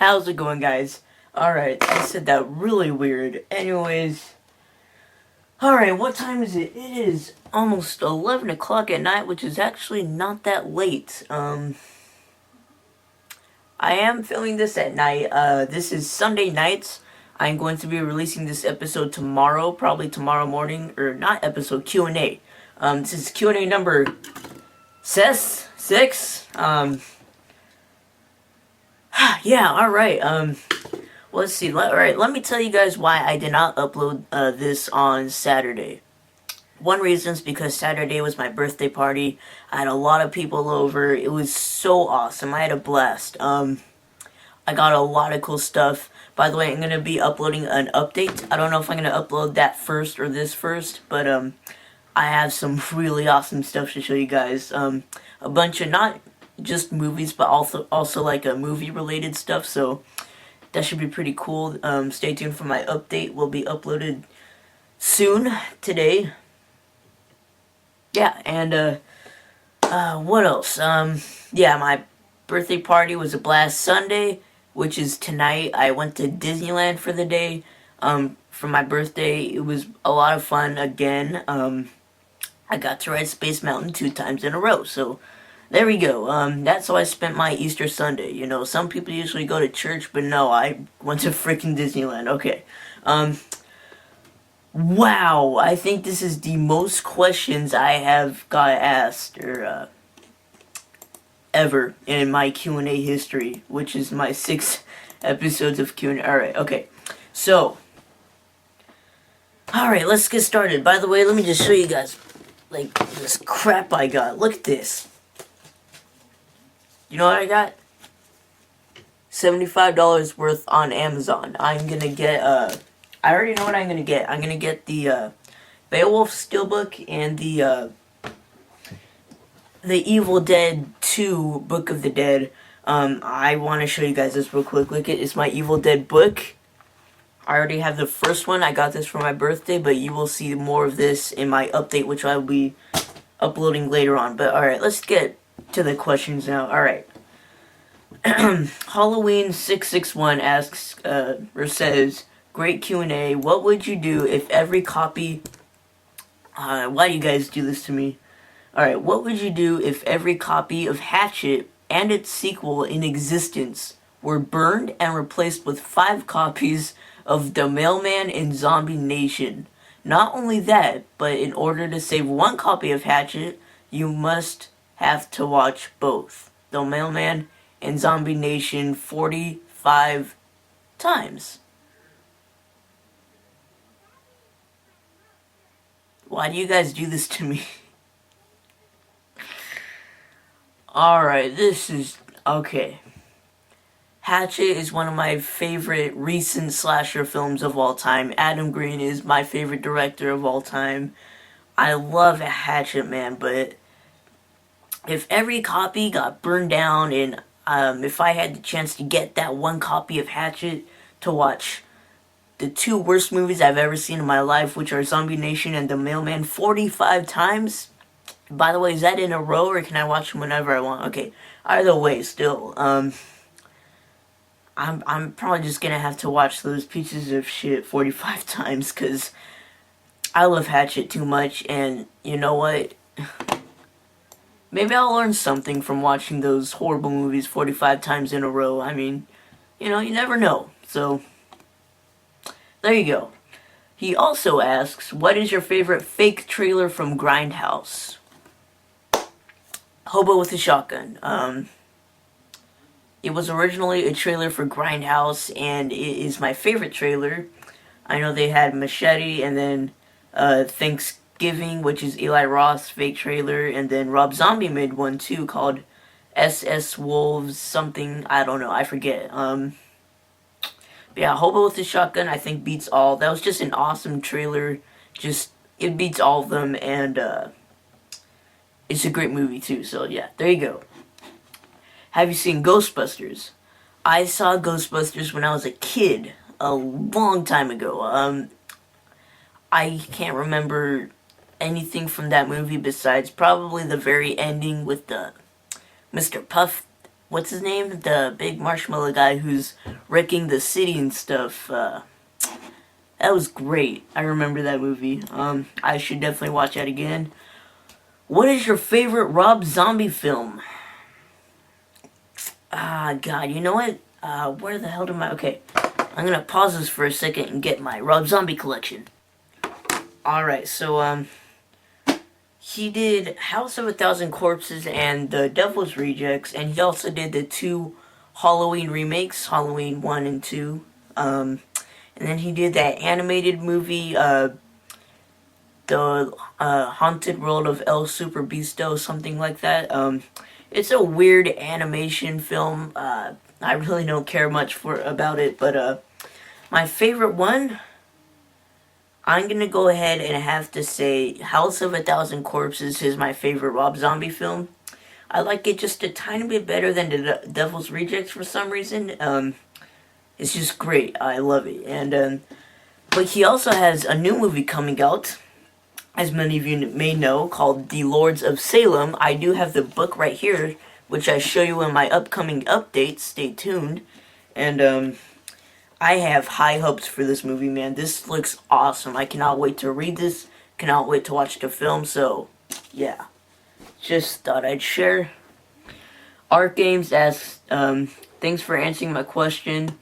How's it going, guys? Alright, I said that really weird. Anyways, alright, what time is it? It is almost 11 o'clock at night, which is actually not that late. I am filming this at night. This is Sunday nights. I'm going to be releasing this episode tomorrow, probably tomorrow morning, or not episode, Q&A. This is Q&A number 6. Yeah, alright, let's see. Alright, let me tell you guys why I did not upload this on Saturday. One reason is because Saturday was my birthday party. I had a lot of people over. It was so awesome. I had a blast. I got a lot of cool stuff. By the way, I'm going to be uploading an update. I don't know if I'm going to upload that first or this first, but I have some really awesome stuff to show you guys. A bunch of not just movies, but also like a movie-related stuff, so that should be pretty cool. Stay tuned for my update. Will be uploaded soon, today. Yeah, and, what else? Yeah, my birthday party was a blast. Sunday, which is tonight, I went to Disneyland for the day, for my birthday. It was a lot of fun again. I got to ride Space Mountain 2 times in a row, so there we go. That's how I spent my Easter Sunday. You know, some people usually go to church, but no, I went to freaking Disneyland. Okay. Wow, I think this is the most questions I have got asked, or, ever in my Q&A history, which is my 6 episodes of Q&A. Alright, okay. So, alright, let's get started. By the way, let me just show you guys, like, this crap I got. Look at this. You know what I got? $75 worth on Amazon. I'm gonna get, I already know what I'm gonna get. I'm gonna get the, Beowulf Steelbook and the Evil Dead 2 Book of the Dead. I want to show you guys this real quick. Look, it's my Evil Dead book. I already have the first one. I got this for my birthday, but you will see more of this in my update, which I will be uploading later on. But alright, let's get to the questions now. Alright. Halloween661 asks, or says, great Q&A. What would you do if every copy... why do you guys do this to me? Alright, what would you do if every copy of Hatchet and its sequel in existence were burned and replaced with 5 copies of The Mailman and Zombie Nation? Not only that, but in order to save 1 copy of Hatchet, you must have to watch both The Mailman and Zombie Nation 45 times. Why do you guys do this to me? Alright, this is... okay. Hatchet is one of my favorite recent slasher films of all time. Adam Green is my favorite director of all time. I love Hatchet, man, but if every copy got burned down and if I had the chance to get that 1 copy of Hatchet to watch the 2 worst movies I've ever seen in my life, which are Zombie Nation and The Mailman, 45 times... By the way, is that in a row, or can I watch them whenever I want? Okay, either way, still, I'm probably just gonna have to watch those pieces of shit 45 times, because I love Hatchet too much, and you know what? Maybe I'll learn something from watching those horrible movies 45 times in a row. I mean, you know, you never know. So, there you go. He also asks, what is your favorite fake trailer from Grindhouse? Hobo with a Shotgun. It was originally a trailer for Grindhouse, and it is my favorite trailer. I know they had Machete, and then Thanksgiving, which is Eli Roth's fake trailer, and then Rob Zombie made one too called SS Wolves something, I don't know, I forget. But yeah, Hobo with a Shotgun I think beats all. That was just an awesome trailer. Just, it beats all of them, and it's a great movie too, so yeah, there you go. Have you seen Ghostbusters? I saw Ghostbusters when I was a kid, a long time ago. I can't remember anything from that movie besides probably the very ending with the Mr. Puff what's his name? The big marshmallow guy who's wrecking the city and stuff. That was great. I remember that movie. I should definitely watch that again. What is your favorite Rob Zombie film? Ah, God, you know what? Where the hell am I? Okay, I'm gonna pause this for a second and get my Rob Zombie collection. Alright, so, he did House of a Thousand Corpses and The Devil's Rejects, and he also did the two Halloween remakes, Halloween 1 and 2. And then he did that animated movie, The Haunted World of El Super Beasto, something like that. It's a weird animation film. I really don't care much about it, but my favorite one, I'm gonna go ahead and have to say House of a Thousand Corpses is my favorite Rob Zombie film. I like it just a tiny bit better than The Devil's Rejects for some reason. It's just great. I love it. And but he also has a new movie coming out, as many of you may know, called The Lords of Salem. I do have the book right here, which I show you in my upcoming updates. Stay tuned. And I have high hopes for this movie, man. This looks awesome. I cannot wait to read this. Cannot wait to watch the film. So, yeah. Just thought I'd share. Art Games asks, thanks for answering my question.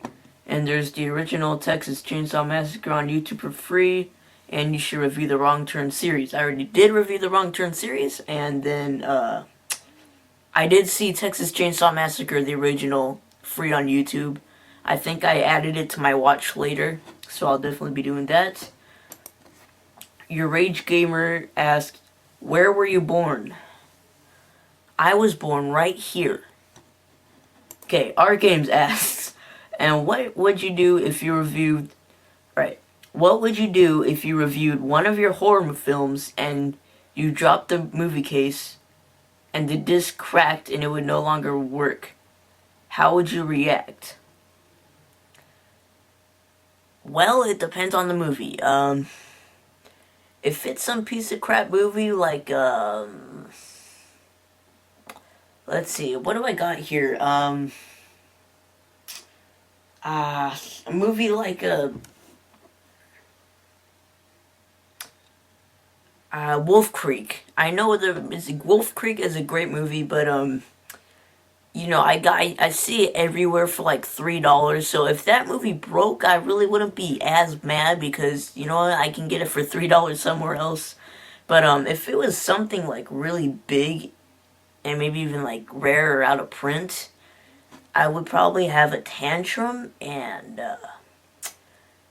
And there's the original Texas Chainsaw Massacre on YouTube for free. And you should review the Wrong Turn series. I already did review the Wrong Turn series. And then, I did see Texas Chainsaw Massacre, the original, free on YouTube. I think I added it to my watch later, so I'll definitely be doing that. Your Rage Gamer asked, where were you born? I was born right here. Okay, Art Games asks, and what would you do if you reviewed... Right. What would you do if you reviewed one of your horror films and you dropped the movie case and the disc cracked and it would no longer work? How would you react? Well, it depends on the movie. If it's some piece of crap movie like, let's see, what do I got here? A movie like Wolf Creek. I know Wolf Creek is a great movie, but, you know, I see it everywhere for like $3. So if that movie broke, I really wouldn't be as mad because, you know, I can get it for $3 somewhere else. But if it was something like really big and maybe even like rare or out of print, I would probably have a tantrum and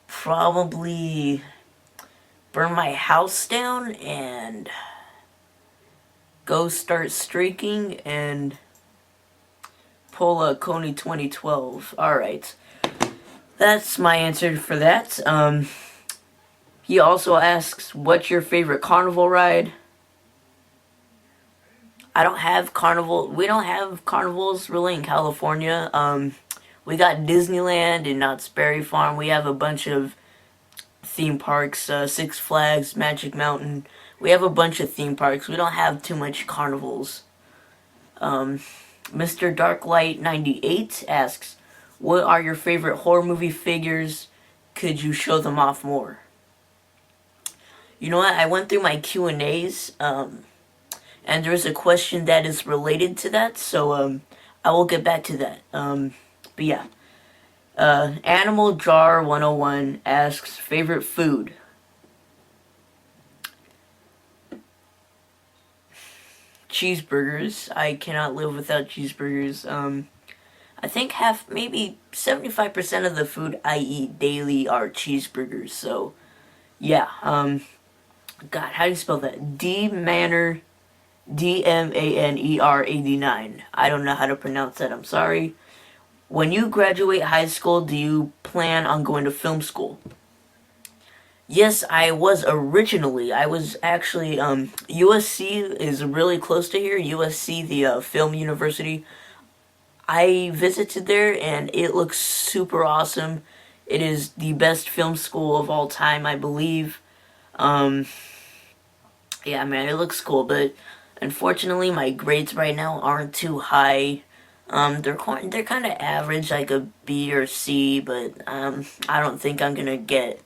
probably burn my house down and go start streaking and pull a Coney 2012. Alright. That's my answer for that. He also asks, what's your favorite carnival ride? I don't have carnival. We don't have carnivals really in California. We got Disneyland and Knott's Berry Farm. We have a bunch of theme parks, Six Flags, Magic Mountain. We have a bunch of theme parks. We don't have too much carnivals. Mr. Darklight 98 asks, what are your favorite horror movie figures? Could you show them off more? You know what? I went through my Q&As, and there's a question that is related to that, so I will get back to that. But yeah. Animal Jar 101 asks, favorite food? Cheeseburgers. I cannot live without cheeseburgers. I think maybe 75% of the food I eat daily are cheeseburgers, so yeah. God, how do you spell that? D-Manner, D-M-A-N-E-R 89. I don't know how to pronounce that, I'm sorry. When you graduate high school, do you plan on going to film school? Yes, I was originally. I was actually, USC is really close to here. USC, the film university. I visited there and it looks super awesome. It is the best film school of all time, I believe. Yeah, man, it looks cool, but unfortunately my grades right now aren't too high. They're kind of average, like a B or C, but I don't think I'm gonna get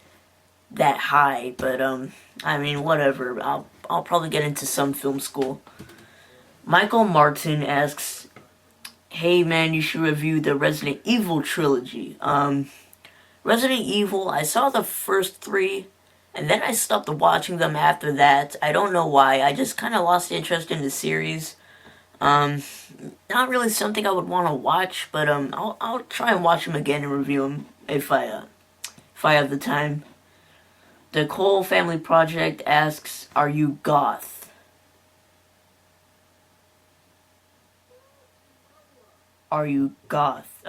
that high. But I mean, whatever. I'll probably get into some film school. Michael Martin asks, "Hey man, you should review the Resident Evil trilogy." Resident Evil, I saw the first three, and then I stopped watching them after that. I don't know why. I just kind of lost interest in the series. Um, Not really something I would want to watch, but I'll try and watch them again and review them if I have the time. The Cole Family Project asks, "Are you goth?" Are you goth?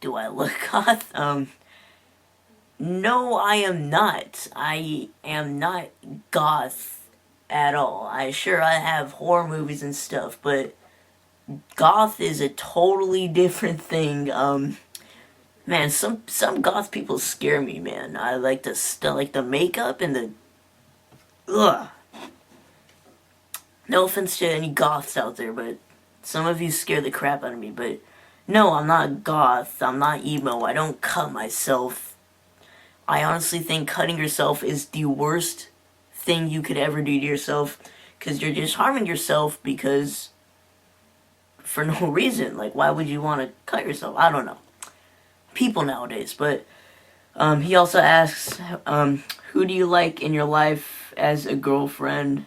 Do I look goth? No, I am not. I am not goth at all. I have horror movies and stuff, but goth is a totally different thing. Man, some goth people scare me, man. I like like the makeup and the ugh. No offense to any goths out there, but some of you scare the crap out of me. But no, I'm not goth. I'm not emo. I don't cut myself. I honestly think cutting yourself is the worst thing you could ever do to yourself, because you're just harming yourself because for no reason. Like, why would you want to cut yourself? I don't know. People nowadays. But he also asks, who do you like in your life as a girlfriend?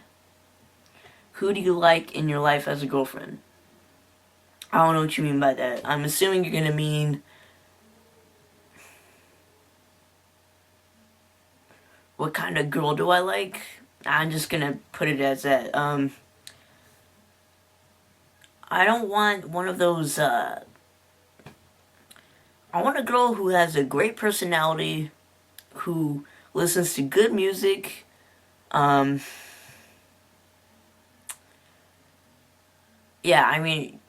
Who do you like in your life as a girlfriend? I don't know what you mean by that. I'm assuming you're gonna mean what kind of girl do I like? I'm just gonna put it as that. I don't want one of those, I want a girl who has a great personality, who listens to good music, yeah, I mean,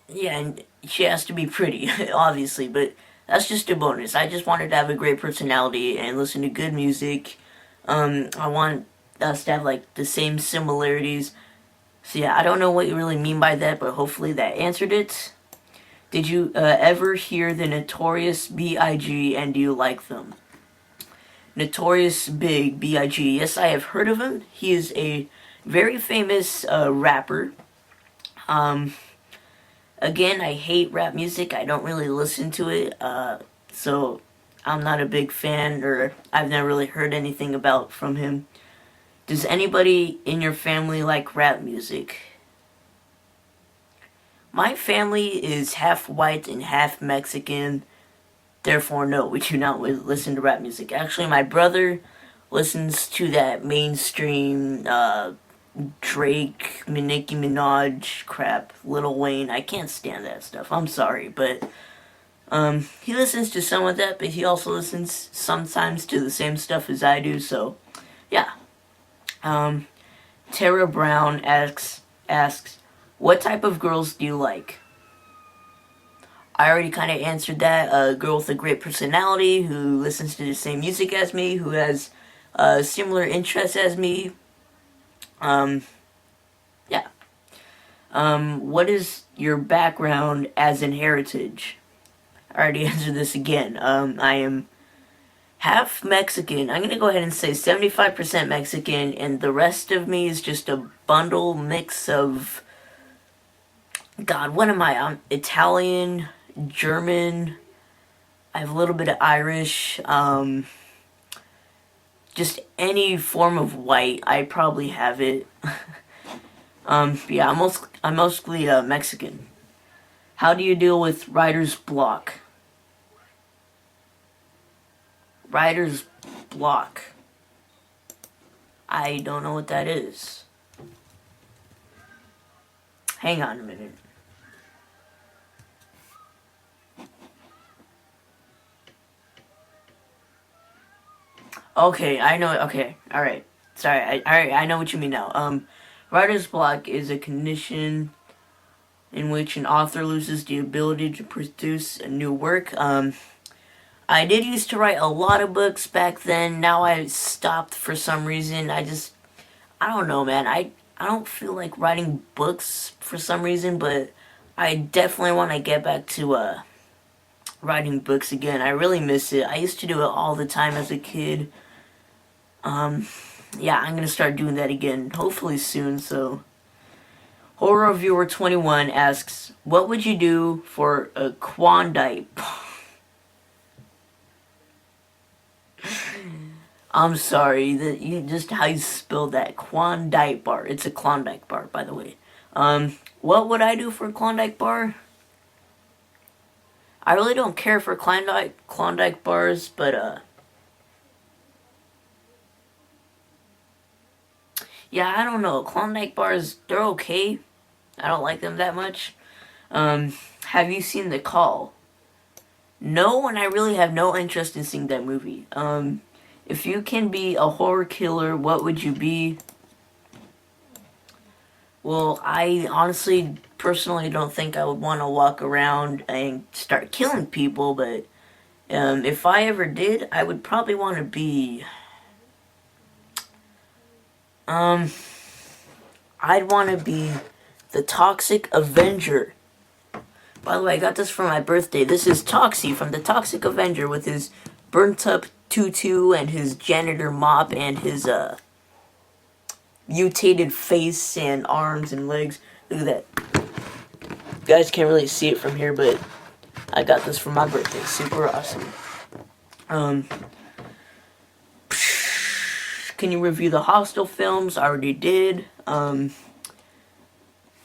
and she has to be pretty, obviously, but that's just a bonus. I just wanted to have a great personality and listen to good music. I want us to have, like, the same similarities. So yeah, I don't know what you really mean by that, but hopefully that answered it. Did you ever hear the Notorious B.I.G. and do you like them? Notorious Big B.I.G. Yes, I have heard of him. He is a very famous rapper. Um, Again, I hate rap music. I don't really listen to it. So I'm not a big fan, or I've never really heard anything about from him. Does anybody in your family like rap music? My family is half white and half Mexican. Therefore, no, we do not listen to rap music. Actually, my brother listens to that mainstream Drake, Nicki Minaj crap, Lil Wayne. I can't stand that stuff. I'm sorry, but he listens to some of that, but he also listens sometimes to the same stuff as I do. So, yeah. Tara Brown asks, what type of girls do you like? I already kind of answered that. A girl with a great personality who listens to the same music as me, who has similar interests as me. Yeah. What is your background as in heritage? I already answered this again. I am half Mexican. I'm gonna go ahead and say 75% Mexican, and the rest of me is just a bundle mix of, God, what am I? I'm Italian, German, I have a little bit of Irish, just any form of white, I probably have it. Yeah, I'm mostly Mexican. How do you deal with writer's block? Writer's block. I don't know what that is. Hang on a minute. Okay, I know. Okay, all right. Sorry, I know what you mean now. Writer's block is a condition in which an author loses the ability to produce a new work. I did used to write a lot of books back then. Now I stopped for some reason. I don't know, man. I don't feel like writing books for some reason, but I definitely want to get back to writing books again. I really miss it. I used to do it all the time as a kid. Yeah, I'm gonna start doing that again, hopefully soon. So, Horror Viewer 21 asks, "What would you do for a Klondike?" I'm sorry that you just how you spell that Klondike bar. It's a Klondike bar, by the way. What would I do for a Klondike bar? I really don't care for Klondike bars, but yeah, I don't know. Klondike bars, they're okay. I don't like them that much. Have you seen The Call? No, and I really have no interest in seeing that movie. If you can be a horror killer, what would you be? Well, I honestly, personally don't think I would want to walk around and start killing people, but if I ever did, I would probably want to be... I'd want to be the Toxic Avenger. By the way, I got this for my birthday. This is Toxie from the Toxic Avenger with his burnt up tutu and his janitor mop and his mutated face and arms and legs. Look at that. You guys can't really see it from here, but I got this for my birthday. Super awesome. Can you review the Hostel films? I already did. Harold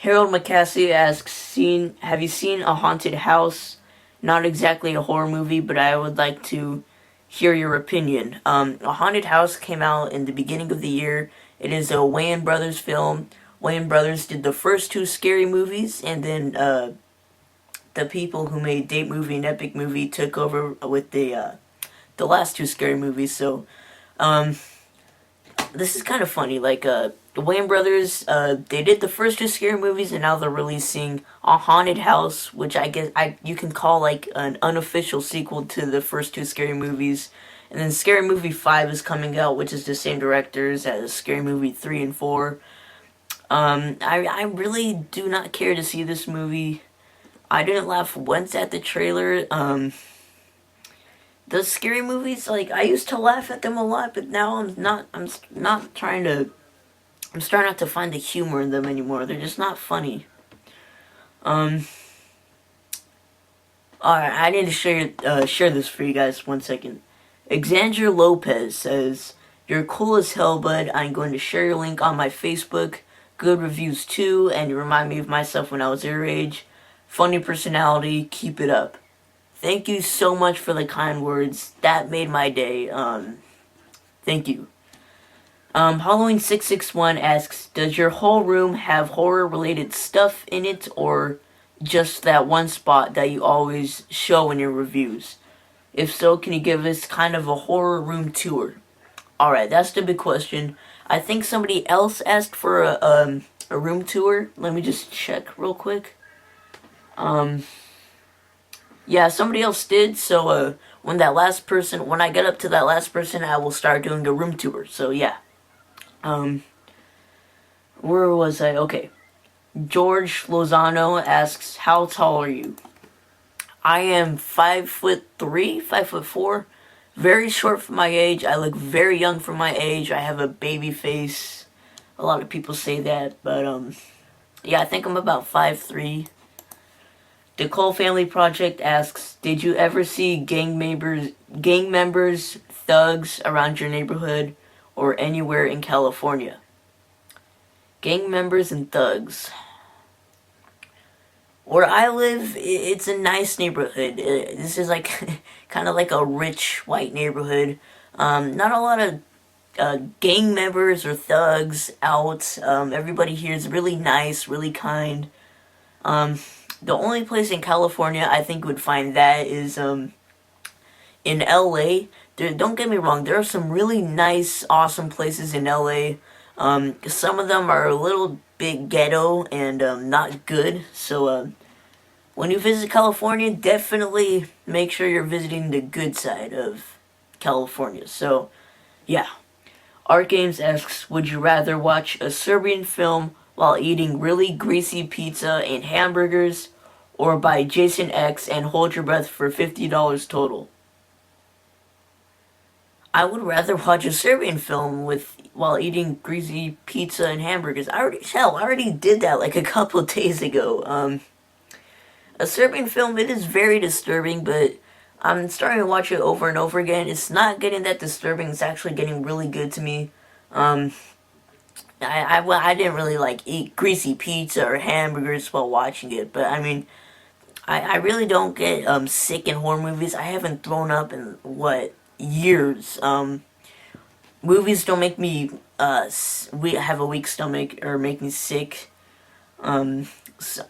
McCassie asks, have you seen A Haunted House? Not exactly a horror movie, but I would like to hear your opinion. A Haunted House came out in the beginning of the year. It is a Wayans Brothers film. Wayans Brothers did the first two Scary movies, and then the people who made Date Movie and Epic Movie took over with the last two Scary movies. So, this is kind of funny. Like, the Wayans Brothers, they did the first two Scary movies, and now they're releasing A Haunted House, which I guess you can call like an unofficial sequel to the first two Scary movies. And then Scary Movie 5 is coming out, which is the same directors as Scary Movie 3 and 4. I really do not care to see this movie. I didn't laugh once at the trailer. The Scary movies, like, I used to laugh at them a lot, but now I'm starting not to find the humor in them anymore. They're just not funny. Alright, I need to share this for you guys 1 second. Xander Lopez says, "You're cool as hell, bud. I'm going to share your link on my Facebook. Good reviews too, and you remind me of myself when I was your age. Funny personality, keep it up." Thank you so much for the kind words. That made my day. Thank you. Halloween 661 asks, "Does your whole room have horror-related stuff in it, or just that one spot that you always show in your reviews? If so, can you give us kind of a horror room tour?" Alright, that's the big question. I think somebody else asked for a room tour. Let me just check real quick. Yeah, somebody else did, so when I get up to that last person, I will start doing a room tour. So yeah. Where was I? Okay. George Lozano asks, "How tall are you?" I am 5'3", 5'4", very short for my age. I look very young for my age. I have a baby face. A lot of people say that, but yeah, I think I'm about 5'3". The Cole Family Project asks, "Did you ever see gang members, thugs around your neighborhood or anywhere in California?" Gang members and thugs. Where I live, it's a nice neighborhood. This is like kind of like a rich white neighborhood. Not a lot of gang members or thugs out. Everybody here is really nice, really kind. The only place in California I think would find that is in LA. Don't get me wrong, there are some really nice, awesome places in LA. Some of them are a little bit ghetto and not good. So when you visit California, definitely make sure you're visiting the good side of California. So yeah. Art Games asks, would you rather watch a Serbian film while eating really greasy pizza and hamburgers, or buy Jason X and hold your breath for $50 total? I would rather watch a Serbian film while eating greasy pizza and hamburgers. I already did that like a couple of days ago. A Serbian film, it is very disturbing, but I'm starting to watch it over and over again. It's not getting that disturbing. It's actually getting really good to me. Um, I didn't really like eat greasy pizza or hamburgers while watching it, but I mean, I really don't get sick in horror movies. I haven't thrown up in what years. Movies don't make me we have a weak stomach or make me sick. So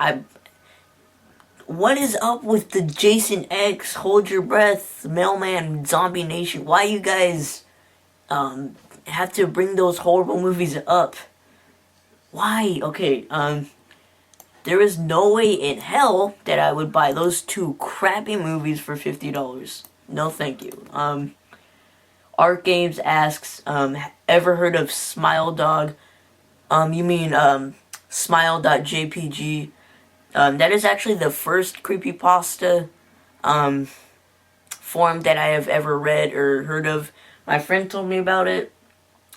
what is up with the Jason X, Hold Your Breath, Mailman, Zombie Nation? Why you guys have to bring those horrible movies up? Why? Okay, there is no way in hell that I would buy those two crappy movies for $50. No thank you. Art Games asks, ever heard of Smile Dog? You mean Smile.jpg? That is actually the first creepypasta form that I have ever read or heard of. My friend told me about it.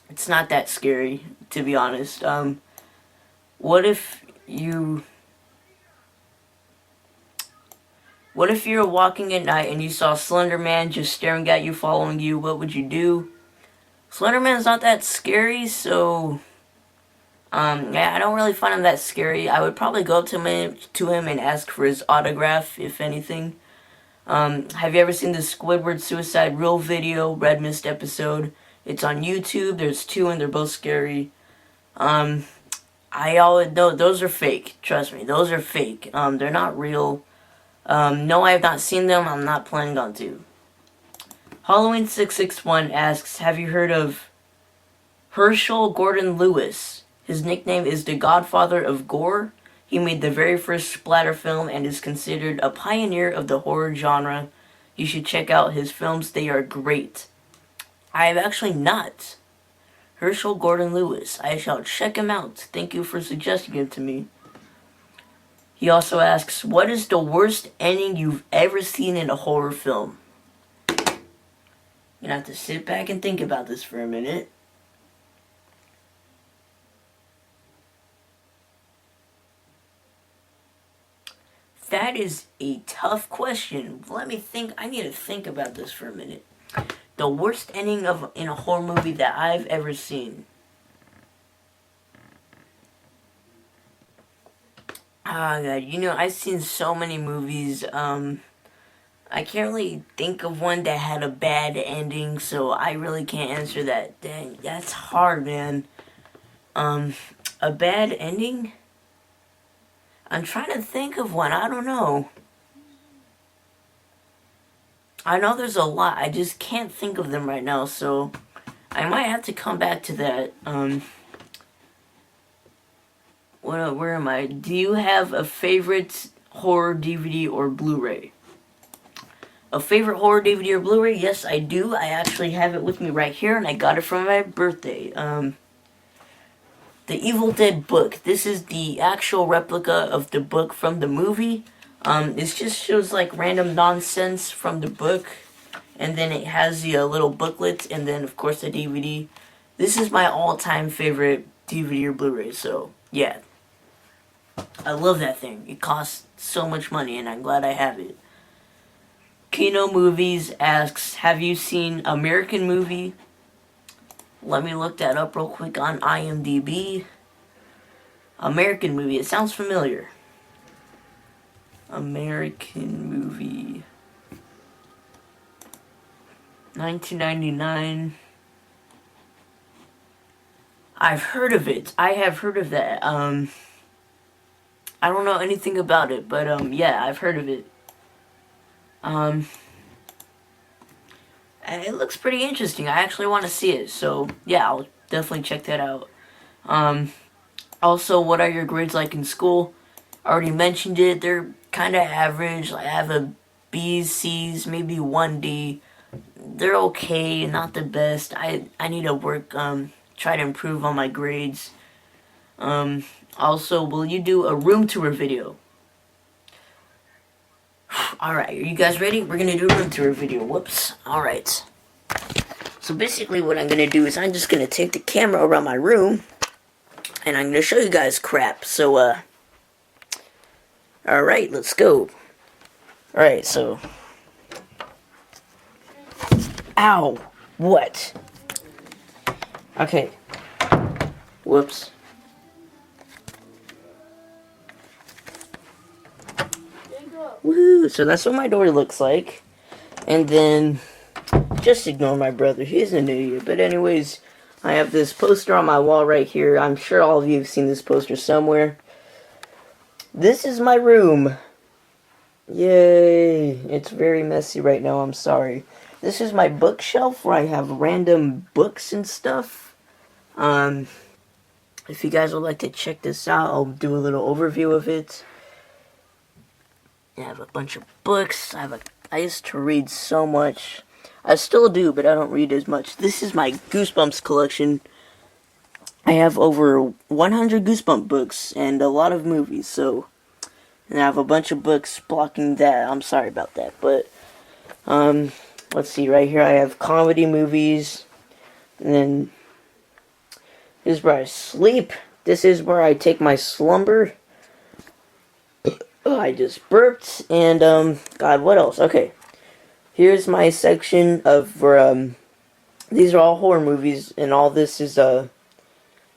It's not that scary, to be honest. What if you... What if you're walking at night and you saw Slender Man just staring at you, following you? What would you do? Slender Man's not that scary, so... yeah, I don't really find him that scary. I would probably go up to him and ask for his autograph, if anything. Have you ever seen the Squidward Suicide Real video, Red Mist episode? It's on YouTube. There's two and they're both scary. I always know those are fake. Trust me, those are fake. They're not real. No, I have not seen them. I'm not planning on to. Halloween 661 asks, have you heard of Herschel Gordon Lewis? His nickname is the Godfather of Gore. He made the very first splatter film and is considered a pioneer of the horror genre. You should check out his films. They are great. I have actually not. Herschel Gordon Lewis. I shall check him out. Thank you for suggesting him to me. He also asks, what is the worst ending you've ever seen in a horror film? You're gonna have to sit back and think about this for a minute. That is a tough question. Let me think. I need to think about this for a minute. The worst ending in a horror movie that I've ever seen. Oh god, I've seen so many movies. I can't really think of one that had a bad ending, so I really can't answer that. Dang, that's hard, man. A bad ending? I'm trying to think of one. I don't know. I know there's a lot. I just can't think of them right now, so I might have to come back to that. Where am I? Do you have a favorite horror DVD or Blu-ray? A favorite horror DVD or Blu-ray? Yes, I do. I actually have it with me right here, and I got it for my birthday. The Evil Dead book. This is the actual replica of the book from the movie. It just shows like random nonsense from the book, and then it has the little booklet, and then of course the DVD. This is my all-time favorite DVD or Blu-ray, so yeah. I love that thing. It costs so much money, and I'm glad I have it. Kino Movies asks, have you seen American Movie? Let me look that up real quick on IMDb. American Movie. It sounds familiar. American Movie. 1999. I've heard of it. I have heard of that. I don't know anything about it, but yeah, I've heard of it. It looks pretty interesting. I actually want to see it, so yeah, I'll definitely check that out. Also, what are your grades like in school? I already mentioned it. They're kind of average. I have a B's, C's, maybe 1D. they're okay, not the best. I need to work, try to improve on my grades. Also, will you do a room tour video? Alright, are you guys ready? We're gonna do a room tour video. Whoops. Alright. So basically what I'm gonna do is I'm just gonna take the camera around my room and I'm gonna show you guys crap. So, alright, let's go. Alright, so. Ow! What? Okay. Whoops. Woohoo! So that's what my door looks like. And then, just ignore my brother. He's an idiot. But anyways, I have this poster on my wall right here. I'm sure all of you have seen this poster somewhere. This is my room. Yay! It's very messy right now. I'm sorry. This is my bookshelf where I have random books and stuff. If you guys would like to check this out, I'll do a little overview of it. I have a bunch of books. I used to read so much. I still do, but I don't read as much. This is my Goosebumps collection. I have over 100 Goosebump books and a lot of movies, so... And I have a bunch of books blocking that. I'm sorry about that, but... let's see, right here I have comedy movies. And then... This is where I sleep. This is where I take my slumber. Oh, I just burped, and, God, what else? Okay, here's my section of, these are all horror movies, and all this is,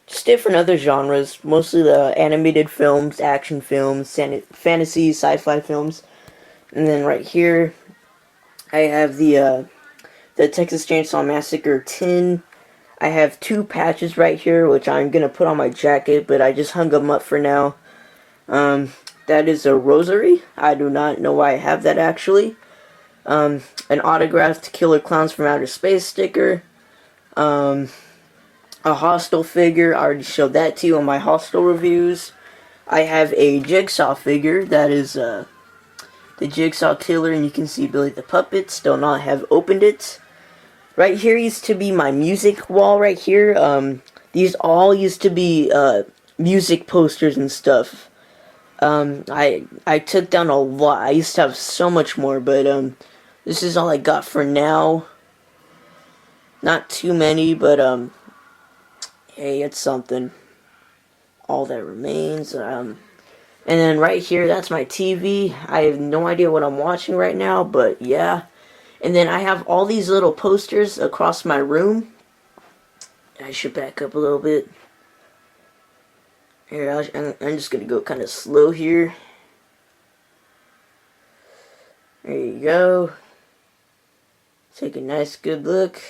just different other genres, mostly the animated films, action films, fantasy, sci-fi films, and then right here, I have the Texas Chainsaw Massacre tin. I have 2 patches right here, which I'm gonna put on my jacket, but I just hung them up for now. That is a rosary. I do not know why I have that, actually. An autographed Killer Clowns from Outer Space sticker. A Hostel figure. I already showed that to you on my Hostel reviews. I have a Jigsaw figure. That is the Jigsaw Killer, and you can see Billy the Puppet. Still not have opened it. Right here used to be my music wall right here. These all used to be music posters and stuff. I took down a lot. I used to have so much more, but, this is all I got for now. Not too many, but, hey, it's something. All that remains, and then right here, that's my TV. I have no idea what I'm watching right now, but yeah. And then I have all these little posters across my room. I should back up a little bit. Here, I'm just going to go kind of slow here. There you go. Take a nice good look.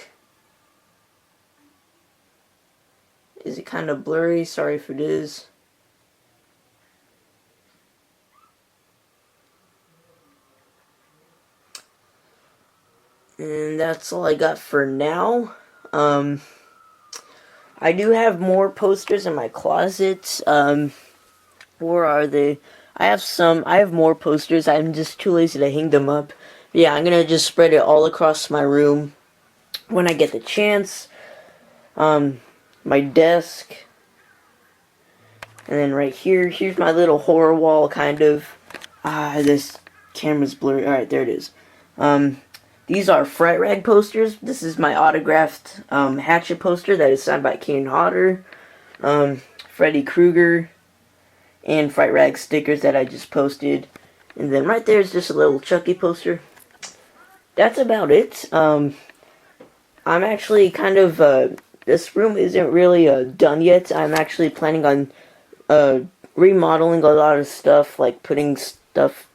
Is it kind of blurry? Sorry if it is. And that's all I got for now. I do have more posters in my closet. Where are they? I have more posters. I'm just too lazy to hang them up. But yeah, I'm gonna just spread it all across my room when I get the chance. My desk. And then right here, here's my little horror wall, kind of. This camera's blurry. Alright, there it is. These are Fright Rag posters. This is my autographed Hatchet poster that is signed by Kane Hodder, Freddy Krueger, and Fright Rag stickers that I just posted. And then right there is just a little Chucky poster. That's about it. I'm actually kind of, this room isn't really done yet. I'm actually planning on remodeling a lot of stuff, like putting stuff.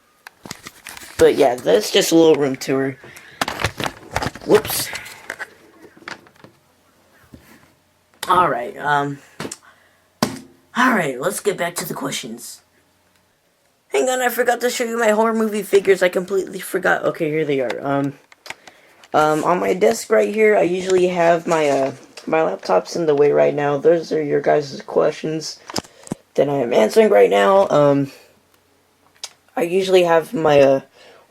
But yeah, that's just a little room tour. Whoops. Alright, alright, let's get back to the questions. Hang on, I forgot to show you my horror movie figures. I completely forgot. Okay, here they are. On my desk right here, I usually have my, my laptop's in the way right now. Those are your guys' questions that I am answering right now. I usually have my,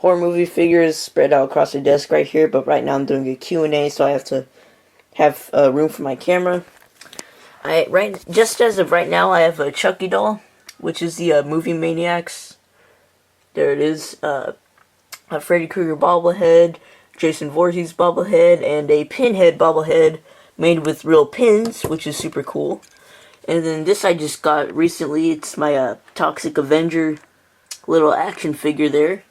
horror movie figures spread out across the desk right here, but right now I'm doing a Q&A, so I have to have room for my camera. Just as of right now, I have a Chucky doll, which is the Movie Maniacs. There it is. A Freddy Krueger bobblehead, Jason Voorhees bobblehead, and a Pinhead bobblehead made with real pins, which is super cool. And then this I just got recently. It's my Toxic Avenger little action figure there.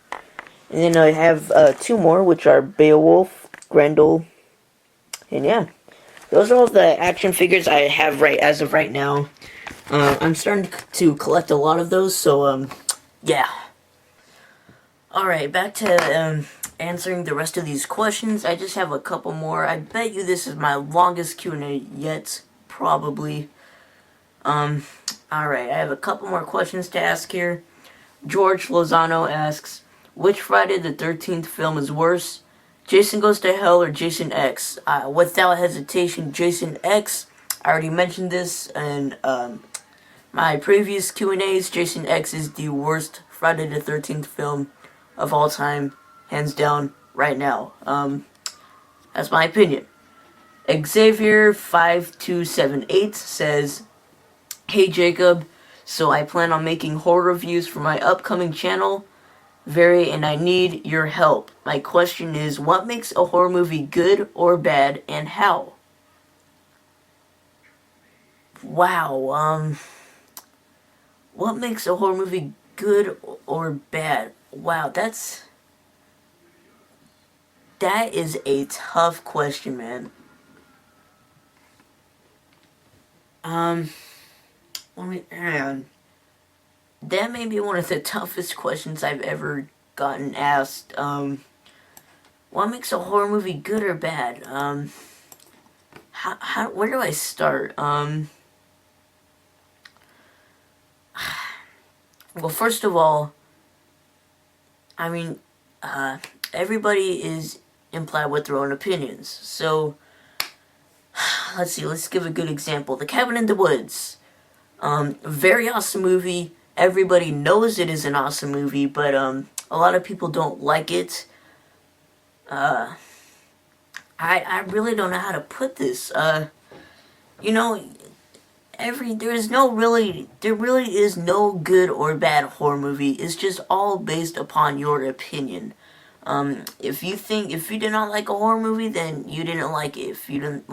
And then I have two more, which are Beowulf, Grendel, and yeah. Those are all the action figures I have as of right now. I'm starting to collect a lot of those, so yeah. Alright, back to answering the rest of these questions. I just have a couple more. I bet you this is my longest Q&A yet, probably. Alright, I have a couple more questions to ask here. George Lozano asks, which Friday the 13th film is worse? Jason Goes to Hell or Jason X? Without hesitation, Jason X. I already mentioned this in my previous Q&As. Jason X is the worst Friday the 13th film of all time, hands down, right now. That's my opinion. Xavier5278 says, hey Jacob, so I plan on making horror reviews for my upcoming channel. And I need your help. My question is, what makes a horror movie good or bad, and how? Wow, what makes a horror movie good or bad? Wow, that is a tough question, man. That may be one of the toughest questions I've ever gotten asked. What makes a horror movie good or bad? Where do I start? Well, first of all, I mean, everybody is implied with their own opinions. So, let's see, let's give a good example. The Cabin in the Woods. Very awesome movie. Everybody knows it is an awesome movie, but a lot of people don't like it. I really don't know how to put this. You know, there really is no good or bad horror movie. It's just all based upon your opinion. If you did not like a horror movie, then you didn't like it. If you did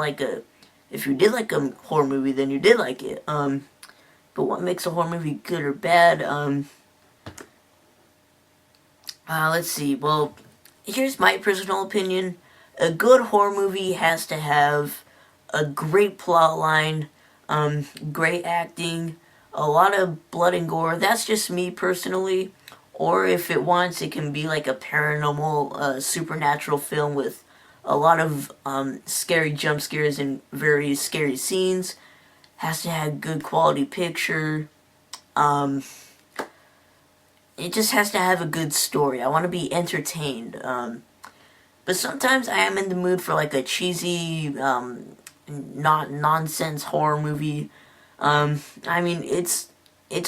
like a horror movie, then you did like it. But what makes a horror movie good or bad? Let's see. Well, here's my personal opinion. A good horror movie has to have a great plot line, great acting, a lot of blood and gore. That's just me personally. Or if it wants, it can be like a paranormal, supernatural film with a lot of scary jump scares and very scary scenes. Has to have good quality picture. It just has to have a good story. I want to be entertained. But sometimes I am in the mood for like a cheesy, not nonsense horror movie. I mean, it's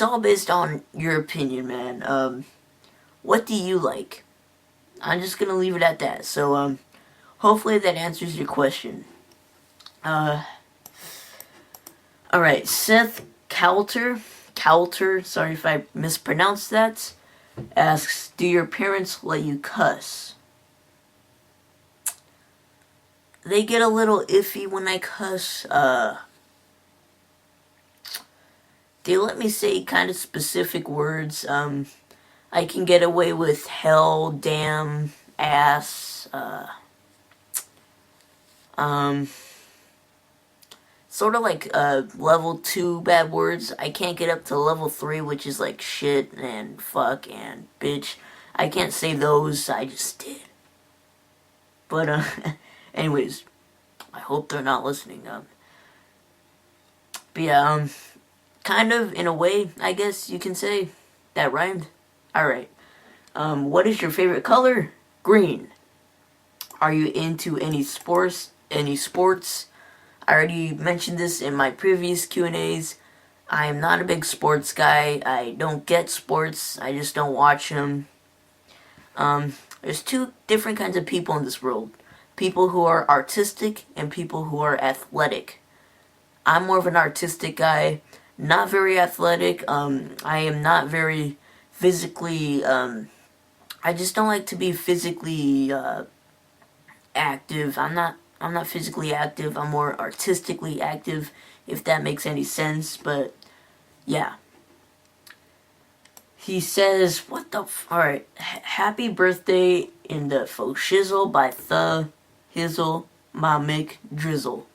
all based on your opinion, man. What do you like? I'm just gonna leave it at that. So, hopefully that answers your question. Alright, Seth Coulter, sorry if I mispronounced that, asks, do your parents let you cuss? They get a little iffy when I cuss. They let me say kind of specific words. I can get away with hell, damn, ass, sort of like level 2 bad words. I can't get up to level 3, which is like shit and fuck and bitch. I can't say those, I just did. But anyways, I hope they're not listening. But yeah, kind of in a way, I guess you can say that rhymed. Alright. What is your favorite color? Green. Are you into any sports? I already mentioned this in my previous Q&As. I am not a big sports guy. I don't get sports. I just don't watch them. There's two different kinds of people in this world. People who are artistic and people who are athletic. I'm more of an artistic guy, not very athletic. I am not very physically, I just don't like to be physically, active. I'm not physically active. I'm more artistically active, if that makes any sense. But yeah. He says, what the alright, happy birthday in the faux shizzle by the hizzle, my Mick drizzle.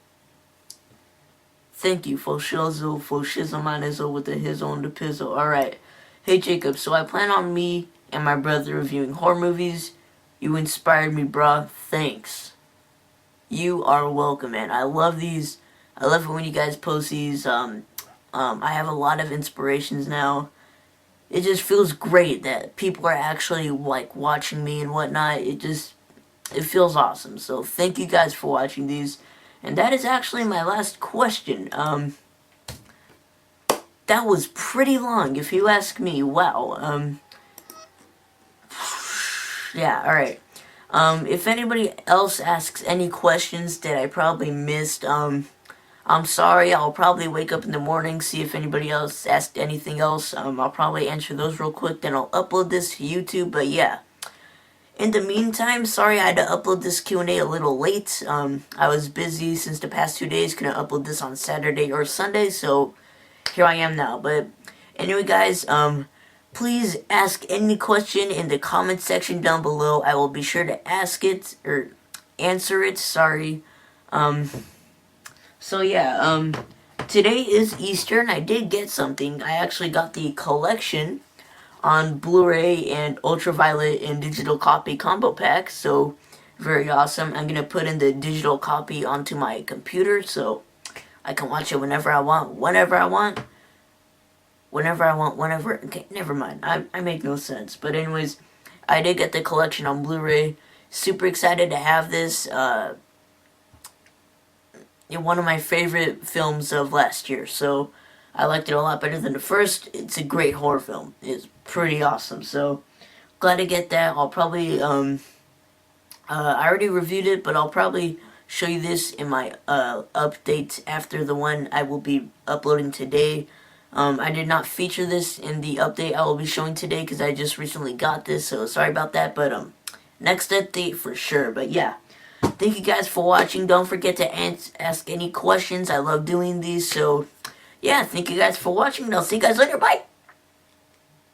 Thank you, faux shizzle, my nizzle with the hizzle and the pizzle. Alright. Hey Jacob, so I plan on me and my brother reviewing horror movies. You inspired me, bruh. Thanks. You are welcome, man. I love these. I love it when you guys post these. I have a lot of inspirations now. It just feels great that people are actually like watching me and whatnot. It feels awesome. So thank you guys for watching these. And that is actually my last question. That was pretty long if you ask me. Wow. Yeah, alright. If anybody else asks any questions that I probably missed, I'm sorry. I'll probably wake up in the morning, see if anybody else asked anything else. I'll probably answer those real quick, then I'll upload this to YouTube. But yeah, in the meantime, sorry I had to upload this Q&A a little late. I was busy since the past 2 days. Couldn't upload this on Saturday or Sunday, so here I am now. But anyway, guys, please ask any question in the comment section down below. I will be sure to ask it, or answer it, sorry. So yeah, today is Easter, and I did get something. I actually got the collection on Blu-ray and Ultraviolet and digital copy combo pack, so very awesome. I'm gonna put in the digital copy onto my computer, so I can watch it whenever I want, whenever I want. Okay, never mind. I make no sense. But anyways, I did get the collection on Blu-ray. Super excited to have this. One of my favorite films of last year, so I liked it a lot better than the first. It's a great horror film. It's pretty awesome, so glad to get that. I'll probably, I already reviewed it, but I'll probably show you this in my, updates after the one I will be uploading today. I did not feature this in the update I will be showing today, because I just recently got this, so sorry about that, but, next update for sure. But yeah. Thank you guys for watching. Don't forget to ask any questions. I love doing these. So, yeah, thank you guys for watching, and I'll see you guys later. Bye!